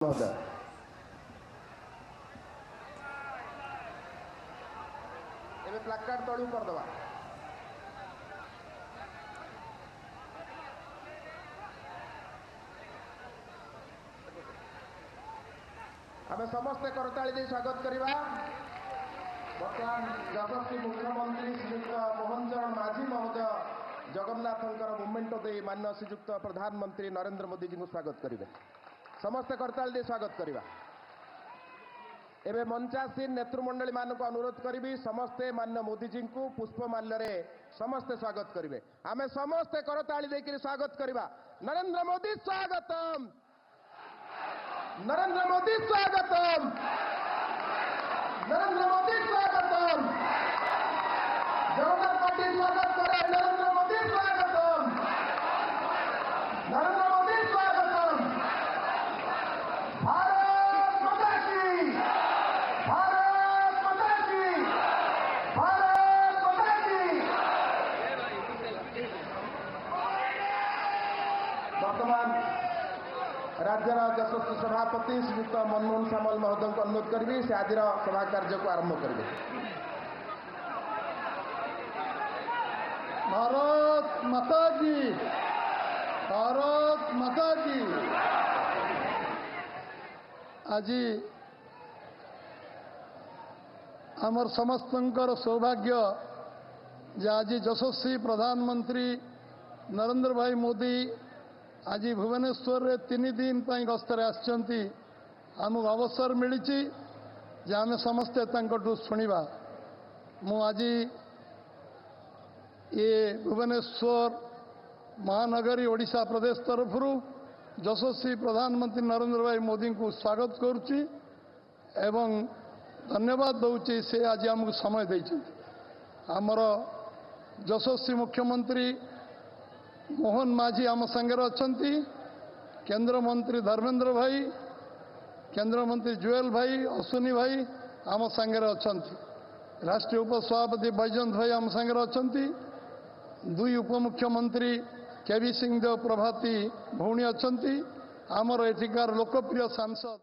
महोदय एवं प्लाकार्ड तलू करदे आम समस्ते करताली दे स्वागत करवा। बर्तमान यशस्वी मुख्यमंत्री श्रीयुक्त मोहन चरण माझी महोदय जगन्नाथंकर मुमेंट दे मान्य श्रीयुक्त प्रधानमंत्री नरेंद्र मोदी जी को स्वागत करेंगे। समस्ते करताली दे स्वागत करवा। एवं मंचासीन नेतृमंडली मान को अनुरोध करी समस्ते मान्य मोदी जी को पुष्पमाल्य समस्ते स्वागत करेंगे। आम समस्ते करताली देकर स्वागत करवा। नरेंद्र मोदी स्वागतम, नरेंद्र मोदी स्वागतम, नरेंद्र मोदी स्वागतम, जगन्नाथ पार्टी स्वागत करे। नरेंद्र मोदी स्वागतम, नरेंद्र मोदी स्वागतम। भारत माता की, भारत माता की, भारत माता की। वर्तमान राज्यर यशस्वी सभापति श्रीयुक्त मनमोहन सामल महोदय को अनुरोध करी से आज सभा कार्य को आरंभ करेंगे। भारत माता की, भारत माता की। आज आमर समस्तंकर सौभाग्य जे आज यशस्वी प्रधानमंत्री नरेंद्र भाई मोदी आज भुवनेश्वर रे 3 दिन गस्तर आसचंती। आमको अवसर मिली जे आम समस्ते तांकटू शुणा। मु आज ये भुवनेश्वर महानगरी ओडिशा प्रदेश तरफ यशस्वी प्रधानमंत्री नरेंद्र भाई मोदी को स्वागत करुच्ची एवं धन्यवाद दूची से आज आमको समय देती। आमर यशस्वी मुख्यमंत्री मोहन माझी आम सांगे अच्छी, केंद्र मंत्री धर्मेंद्र भाई, केंद्र मंत्री जुएल भाई, अश्विनी भाई आम सांगे अच्छा, राष्ट्रीय उपसभापति बैजयंत भाई आम सांगे अच्छा, 2 उपमुख्यमंत्री केवी सिंह देव प्रभाती भौणी अच्छा, आमर एठिकार लोकप्रिय सांसद